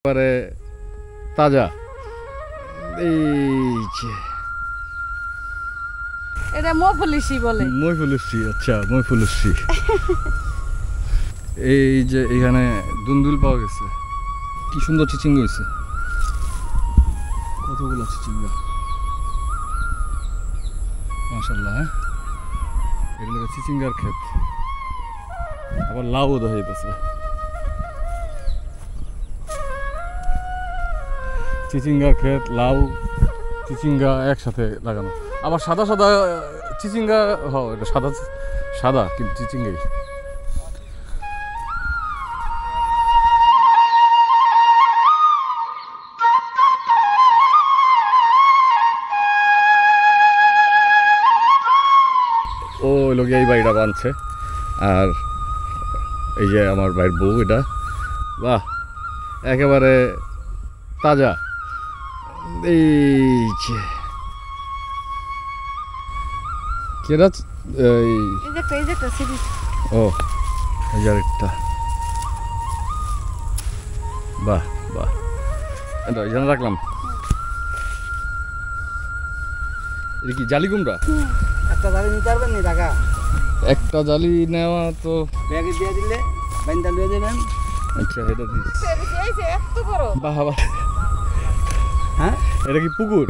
একেবারে তাজা। এই যে এটা মফুলিশি বলে। মইফুলুসি, আচ্ছা মইফুলুসি। এই যে এখানে দুন্দুল পাওয়া গেছে, কি সুন্দর চিচিঙ্গা হয়েছে, কতগুলো চিচিঙ্গা, মাশাআল্লাহ। হ্যাঁ, এগুলো চিচিঙ্গার ক্ষেত, আবার লাউ দেখা যাইতেছে। চিচিঙ্গার ক্ষেত, লাউ, চিচিঙ্গা একসাথে লাগানো। আবার সাদা সাদা চিচিঙ্গা, এটা সাদা সাদা কিন্তু চিচিঙ্গাই। ও লোক এই বাড়িটা বানছে, আর এই যে আমার ভাইয়ের বউ, এটা বাহ একেবারে তাজা। এই যে কেডা, ও এই যে আরেকটা, বাহ বাহ, এটা এখানে রাখলাম। এটা কি জালি কুমড়া? একটা জালি নিতে পারবেন নি টাকা? একটা জালি নেওয়া তো ব্যাগে দিয়ে দিলে বাইন্দা লয়ে দেবেন। আচ্ছা, এটা দিস। বাহ বাহ, হ্যাঁ এটা কি পুকুর?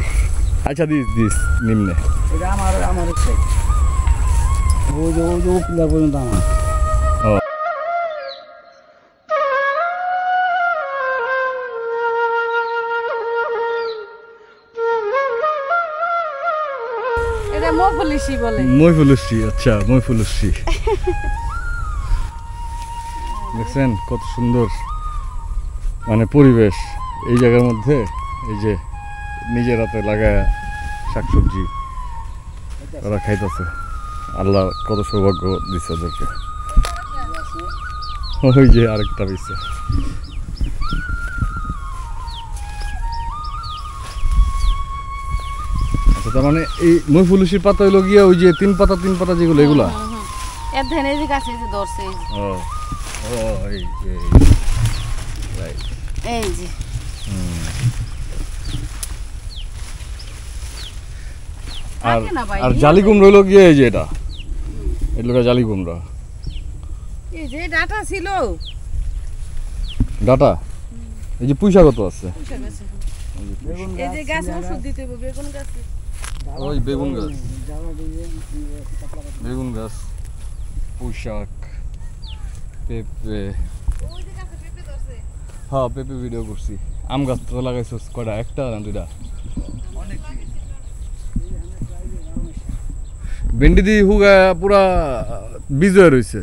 আচ্ছা দিস দিস নিম্নে। এটা আমার ইচ্ছে, ওই যে পিলার পর্যন্ত আমার। ও এটা মফুলিশি বলে। মইফুলুসি, আচ্ছা মইফুলুসি। দেখছেন কত সুন্দর মানে পরিবেশ এই জায়গার মধ্যে। এই যে নিজের হাতে লাগায় শাকসবজি ওরা খাইতেছে। আল্লাহ কত সৌভাগ্য দিচ্ছে ওদেরকে। ওই যে আরেকটা দিচ্ছে। আচ্ছা, তার মানে এই মইফুলুসির পাতা হইলো গিয়া ওই যে তিন পাতা যেগুলো, এগুলা এর ধান এই যে গাছে যে ধরছে এই যে। ও ও এই রাইট, এই যে আর থাকে না ভাই, আর জালি কুমড়া হইলো গিয়ে এই যে এটা এগুলো জালি কুমড়া। এই যে ডাটা ছিল, ডাটা, এই যে পুঁইশাক কত আছে, পুষা গেছে। বেগুন এই যে গাছে ওষুধ দিতে হবে, বেগুন গাছে। ওই বেগুন গাছ, জালা দিয়ে বেগুন গাছ, পুঁইশাক, পেঁপে। ওই যে গাছে পেঁপে ধরছে। হ্যাঁ পেঁপে ভিডিও করছি। আম গাছ তো লাগাইছিস কয়টা? একটা না দুইটা? ভেন্ডি দিয়ে হুগা পুরা বীজ হয়ে রয়েছে,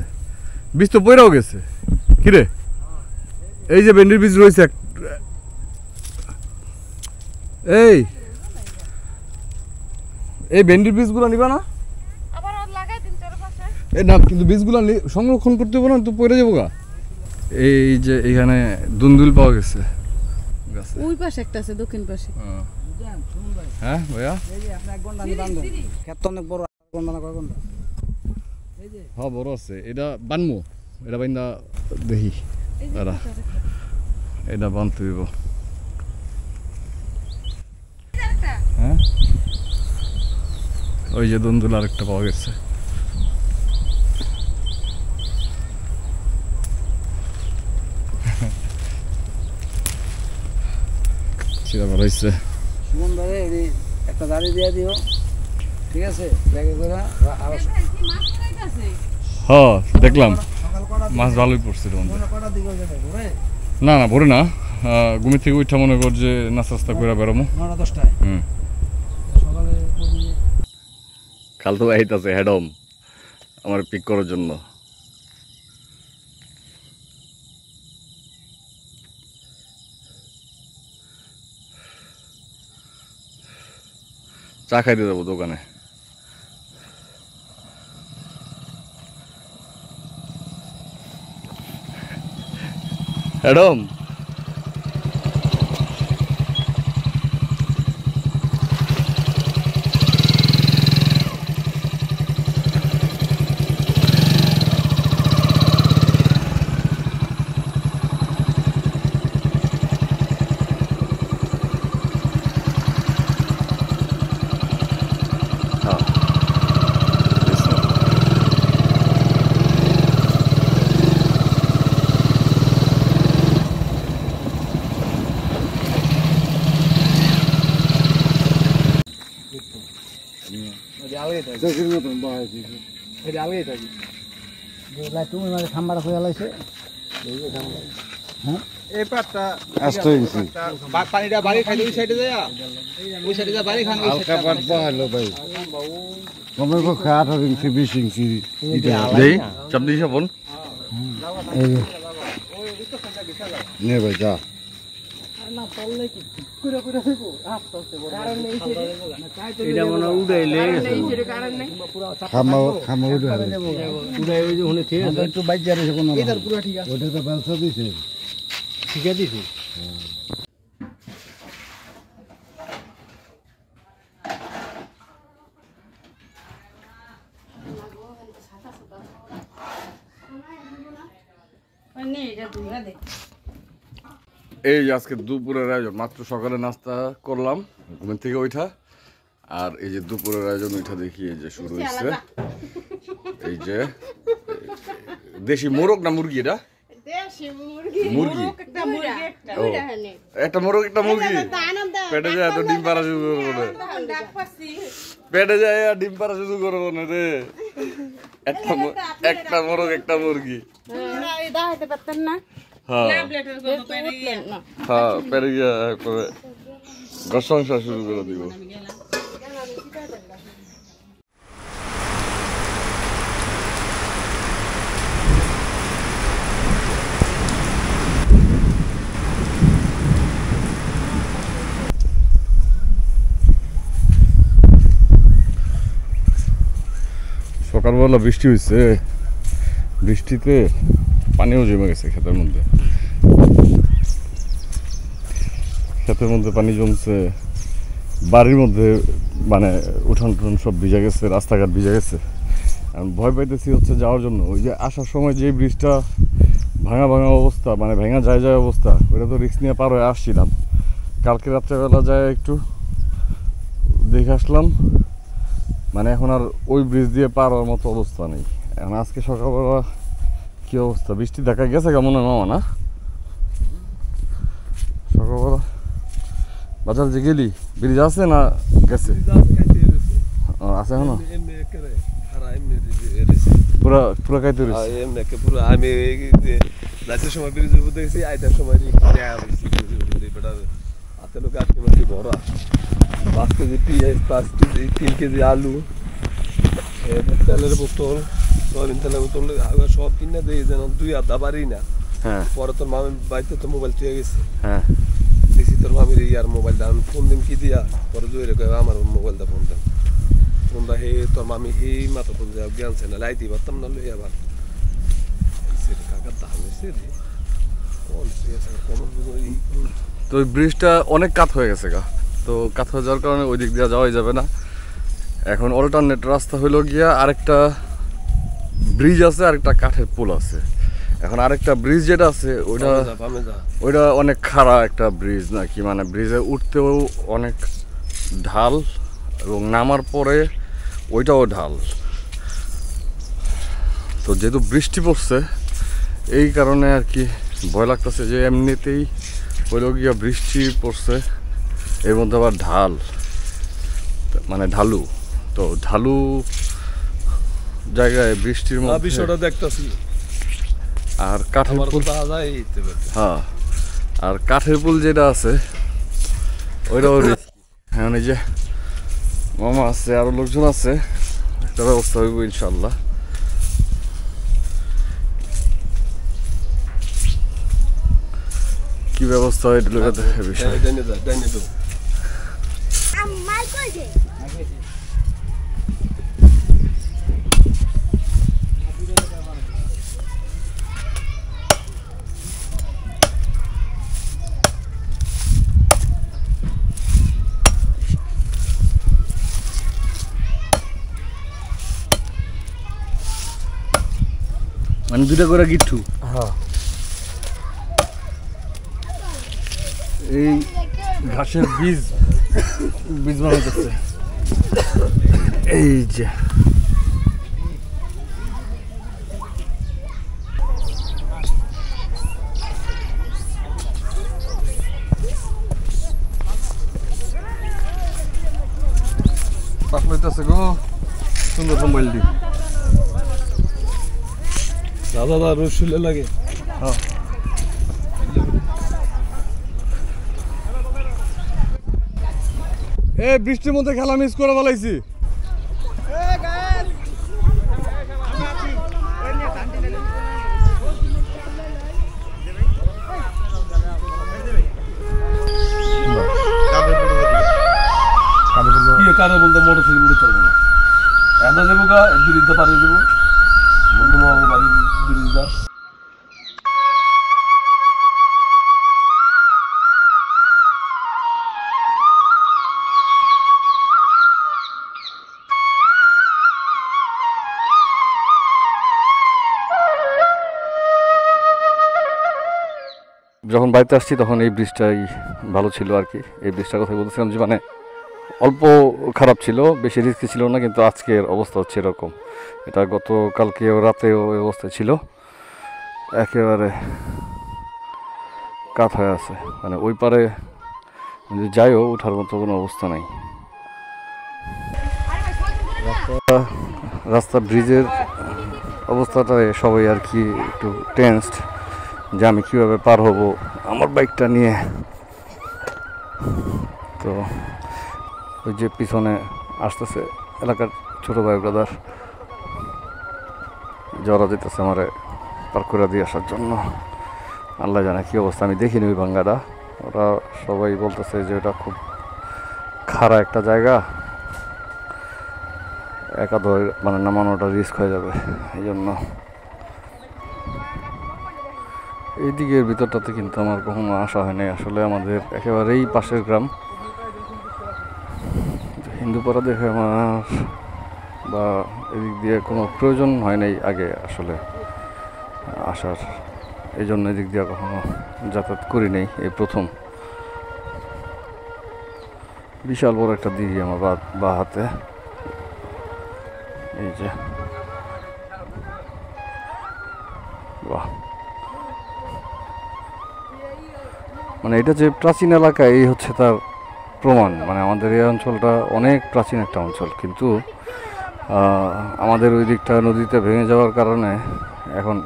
বীজ তো পইরাও গেছে। কিরে, এই যে ভেন্ডির বীজ রয়েছে এই এই ভেন্ডির বীজগুলো নিবা না? আবার আর লাগাই দিন চারপাশে। এই না, কিন্তু বীজগুলো সংরক্ষণ করতে হবে না, তো পড়ে যাবো গা। এই যে এখানে দুন্দুল পাওয়া গেছে গাছে। ওই পাশে একটা আছে, দক্ষিণ পাশে। হ্যাঁ ভাইয়া, এই যে আপনি এক ঘন্টা নিয়ে বান্ধব ক্ষেত অনেক বড়, এক ঘন্টা না কয় ঘন্টা? এই যে হ্যাঁ বড় আছে। এটা বানমো, এটা বাইন্দা দেখি এই যে দাঁড়া, পাশে আরেকটা। এটা বানতে দিব। আরেকটা। হ্যাঁ ওই যে দুন্দুল আরেকটা পাওয়া গেছে। সেটা ভালো হয়েছে। সুমন ভাই এই একটা জালি দিয়ে দিও, ঠিক আছে? ব্যাগে করে আর এই কি মাছ লাগাইছে? হ্যাঁ দেখলাম সকাল কটা মাছ ভালোই পড়ছে এর মধ্যে। কটা দিকে যাবে ঘুরে? না না ভরে না, ঘুমি থেকে উঠা মনে কর যে নাস্তা টাস্তা করে বেরোমো। 9টা-10টায় হুম, সকালে প্রতিদিন। কাল তো আইতাছে হেডম আমার পিক করার জন্য। চা খাইতে যাবো দোকানে। হেডম আলগাই থাকি চোখের মতন বহাইছি এটা আলগাই থাকি তুমি মানে খাম্বাটা হয়ে লাইছে হ্যাঁ এই পাটটা আস্তে ইঞ্চি পানিটা বাড়ি খাই ওই সাইডে যায় ওই সাইডে যা বাড়ি খান ওই হালকা পাট বহালো ভাই আমার পক্ষে 18 ইঞ্চি 20 ইঞ্চি দেই চাপ দিই সাবন এই যে নে ভাই যা এটা মনে উড়াইলে খামা উঠে উড়াই ওই যে ওখানে ঠিক আছে একটু বাইক যাচ্ছে কোনো এটার পুরো ঠিক আছে ওটা তো ব্যবসা দিছে ঠিক আছে দিছে এই যে আজকে দুপুরের আয়োজন মাত্র সকালে নাস্তা করলাম ঘুম থেকে ওইটা আর এই যে দুপুরের আয়োজন ওইটা দেখি এই যে শুরু হয়েছে এই যে দেশি মোরগ না মুরগি এটা মুরগি ও একটা মোরগ একটা মুরগি পেটে যায় তো ডিম পাড়া শুরু করবো না পেটে যায় আর ডিম পাড়া শুরু করবো না রে একটা মোরগ একটা মুরগি হ্যাঁ হ্যাঁ পেরে গিয়ে করে ঘর সংসার শুরু করে দিব সকালবেলা বৃষ্টি হয়েছে বৃষ্টিতে পানিও জমে গেছে ক্ষেতের মধ্যে পানি জমছে বাড়ির মধ্যে মানে উঠান টুঠান সব ভিজে গেছে রাস্তাঘাট ভিজে গেছে আমি ভয় পাইতেছি হচ্ছে যাওয়ার জন্য ওই যে আসার সময় যে ব্রিজটা ভাঙা ভাঙা অবস্থা মানে ভেঙা যায় অবস্থা ওইটা তো রিস্ক নিয়ে পার হয়ে আসছিলাম কালকে রাত্রেবেলা যায় একটু দেখে আসলাম মানে এখন আর ওই ব্রিজ দিয়ে পার হওয়ার মতো অবস্থা নেই এখন আজকে সকালবেলা কি অবস্থা বৃষ্টি দেখা গেছে কেমন মামা না সকালবেলা বাজার যে গেলি ব্রিজ আছে না গেছে আছে এখনো পুরা পুরা খাইতে পুরো আমি রাতের সময় ব্রিজের উপর দেখছি আইটার সময় হাতে লোক 8 কেজি ভরা 5 কেজি পেঁয়াজ 5 কেজি 3 কেজি আলু তেলের বোতল সয়াবিন তেলের বোতল সব কিনে দিয়ে যেন 2 আধা বাড়ি না হ্যাঁ পরে তোর মামি বাড়িতে তো মোবাইল থুয়ে গেছে হ্যাঁ দেখছি তোর মামির ইয়ার মোবাইল দাম ফোন দিন কি দিয়া পরে জোরে কয়ে আমার মোবাইলটা ফোন দেন ফোনটা হে তোর মামি হে মাথা ফোন দেওয়া জ্ঞানছে না লাইতে পারতাম না লই আবার কাকার দাম হয়েছে রে তো ওই ব্রিজটা অনেক কাত হয়ে গেছে গা তো কাত হয়ে যাওয়ার কারণে ওই দিক দিয়ে যাওয়াই যাবে না এখন অল্টারনেট রাস্তা হইলো গিয়া আরেকটা ব্রিজ আছে আরেকটা কাঠের পুল আছে এখন আরেকটা ব্রিজ যেটা আছে ওইটা অনেক খাড়া একটা ব্রিজ নাকি মানে ব্রিজে উঠতেও অনেক ঢাল এবং নামার পরে ওইটাও ঢাল তো যেহেতু বৃষ্টি পড়ছে এই কারণে আর কি ভয় লাগতেছে যে এমনিতেই হইলো গিয়া বৃষ্টি পড়ছে এর মধ্যে আবার ঢাল মানে ঢালু তো ঢালু জায়গায় বৃষ্টির মধ্যে বিষয়টা দেখতেছি আর কাঠের পুল হ্যাঁ আর কাঠের পুল যেটা আছে ওইটাও হ্যাঁ এই যে মামা আছে আরো লোকজন আছে একটা ব্যবস্থা হইব ইনশাল্লাহ কি ব্যবস্থা হয় এটা লোকের বিষয় মানে দুটা করে গিট্টু হ্যাঁ এই ঘাসের বীজ বানাইতেছে এই যে পাক লইতেছে গো সুন্দর মোবাইল দি দাদা রসুলে লাগে। এই বৃষ্টির মধ্যে খেলা মিস করে ফেলাইছি। কারে বলতে মোটরসাইকেল উঠে চলবে না, এনে দেবো গা বিরিজটা পাঠিয়ে দেবো বন্ধু মামা বাড়ির বিরিজটা। যখন বাড়িতে আসছি তখন এই ব্রিজটাই ভালো ছিল আর কি। এই ব্রিজটার কথা বলছিলাম যে মানে অল্প খারাপ ছিল, বেশি রিস্কি ছিল না, কিন্তু আজকের অবস্থা হচ্ছে এরকম। এটা গতকালকেও রাতেও এই অবস্থা ছিল, একেবারে কাত হয়ে আছে, মানে ওই পারে যাইও ওঠার মতো কোনো অবস্থা নাই। রাস্তা ব্রিজের অবস্থাটায় সবাই আর কি একটু টেনসড যে আমি কীভাবে পার হব আমার বাইকটা নিয়ে। তো ওই যে পিছনে আসতেছে এলাকার ছোটো ভাই ব্রাদার, যারা যেতেছে আমারে পার করে দিয়ে আসার জন্য। আল্লাহ জানে কী অবস্থা, আমি দেখিনি ওই ভাঙ্গাটা। ওরা সবাই বলতেছে যে ওটা খুব খারাপ একটা জায়গা, একা ধরে মানে নামানোটা রিস্ক হয়ে যাবে, এই জন্য এই দিকের ভিতরটাতে কিন্তু আমার কখনো আসা হয় নাই। আসলে আমাদের একেবারেই পাশের গ্রাম, হিন্দুপাড়া দেখে আমার বা এদিক দিয়ে কোনো প্রয়োজন হয় নাই আগে আসলে আসার, এই জন্য এদিক দিয়ে কখনো যাতায়াত করি নাই, এই প্রথম। বিশাল বড় একটা দিঘি আমার বা হাতে, এই যে বাহ, মানে এটা যে প্রাচীন এলাকা এই হচ্ছে তার প্রমাণ। মানে আমাদের এই অঞ্চলটা অনেক প্রাচীন একটা অঞ্চল, কিন্তু আমাদের ওই দিকটা নদীতে ভেঙে যাওয়ার কারণে এখন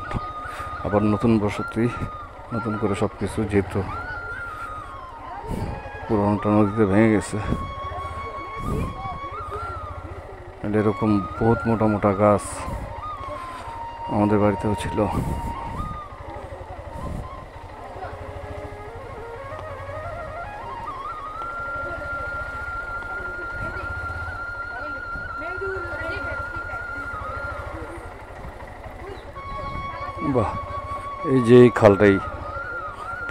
আবার নতুন বসতি, নতুন করে সব কিছু, যেহেতু পুরোনোটা নদীতে ভেঙে গেছে। এরকম বহুত মোটা মোটা গাছ আমাদের বাড়িতেও ছিল। বাহ, এই যে এই খালটাই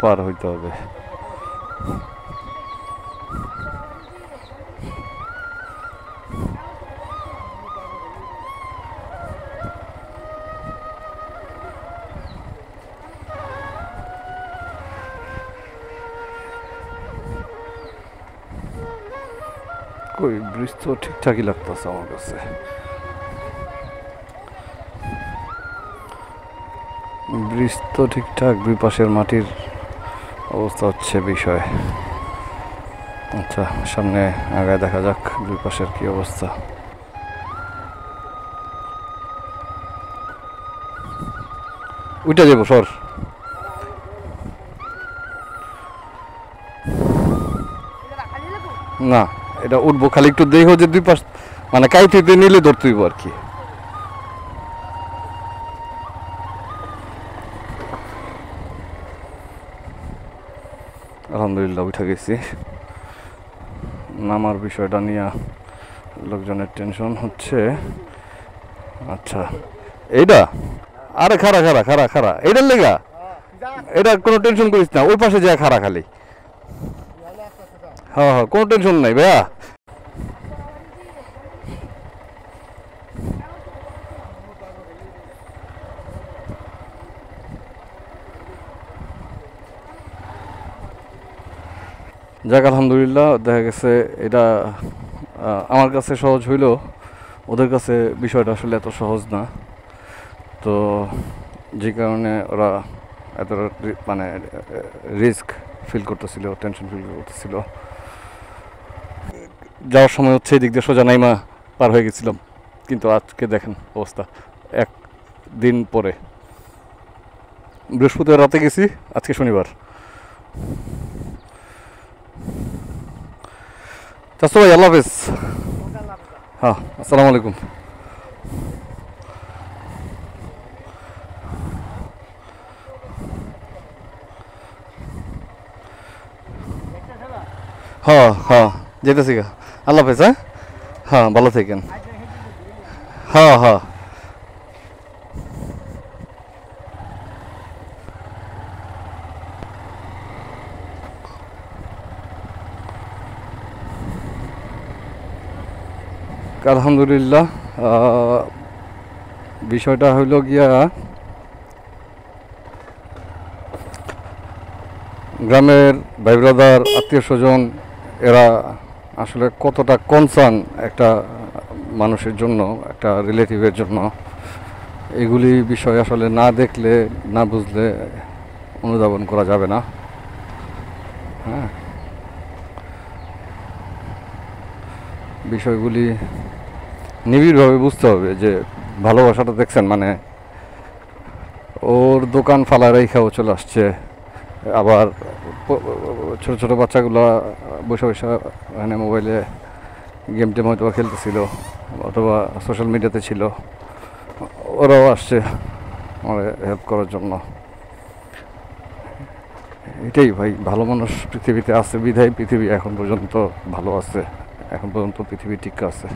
পার হইতে হবে। কই ব্রিজ তো ঠিকঠাকই লাগতেছে আমার কাছে। ব্রিজ তো ঠিকঠাক, দুই পাশের মাটির অবস্থা হচ্ছে বিষয়। আচ্ছা, সামনে আগায় দেখা যাক দুই পাশের কি অবস্থা। উঠে যাবো সর, না এটা উঠবো, খালি একটু দেখো যে দুই পাশ মানে কাইতে নিলে ধরতে হইব আর কি। আলহামদুলিল্লাহ উঠে গেছি। নামার বিষয়টা নিয়ে লোকজনের টেনশন হচ্ছে। আচ্ছা এইটা, আরে খারা খারা খারা খারা এইটার লেগা, এটা কোনো টেনশন করিস না, ওই পাশে যায় খারা খালি। হ্যাঁ হ্যাঁ, কোনো টেনশন নাই ভাইয়া। যাক আলহামদুলিল্লাহ, দেখা গেছে এটা আমার কাছে সহজ হইলেও ওদের কাছে বিষয়টা আসলে এত সহজ না। তো যে কারণে ওরা এত মানে রিস্ক ফিল করতেছিল, টেনশন ফিল করতেছিল। যাওয়ার সময় হচ্ছে এদিক দিয়ে সোজা নাইমা পার হয়ে গেছিলাম, কিন্তু আজকে দেখেন অবস্থা, এক দিন পরে। বৃহস্পতিবার রাতে গেছি, আজকে শনিবার। চাচু ভাই আল্লাহ হাফেজ। হ্যাঁ, আসসালামু আলাইকুম। হ্যাঁ হ্যাঁ, যেতেছি গা। আল্লাহ হাফেজ। হ্যাঁ হ্যাঁ, ভালো থাকেন। হ্যাঁ হ্যাঁ। আলহামদুলিল্লাহ, বিষয়টা হইল গিয়া গ্রামের ভাই ব্রাদার, আত্মীয় স্বজন, এরা আসলে কতটা কনসার্ন একটা মানুষের জন্য, একটা রিলেটিভের জন্য, এগুলি বিষয় আসলে না দেখলে, না বুঝলে অনুধাবন করা যাবে না। হ্যাঁ, বিষয়গুলি নিবিড়ভাবে বুঝতে হবে যে ভালোবাসাটা দেখছেন, মানে ওর দোকান ফালা রেখাও চলে আসছে, আবার ছোটো ছোটো বাচ্চাগুলো বসে বসে মানে মোবাইলে গেম টেম হয়তো খেলতেছিল অথবা সোশ্যাল মিডিয়াতে ছিল, ওরাও আসছে আমার হেল্প করার জন্য। এটাই ভাই, ভালো মানুষ পৃথিবীতে আছে বিধায় পৃথিবী এখন পর্যন্ত ভালো আছে, এখন পর্যন্ত পৃথিবী ঠিক আছে।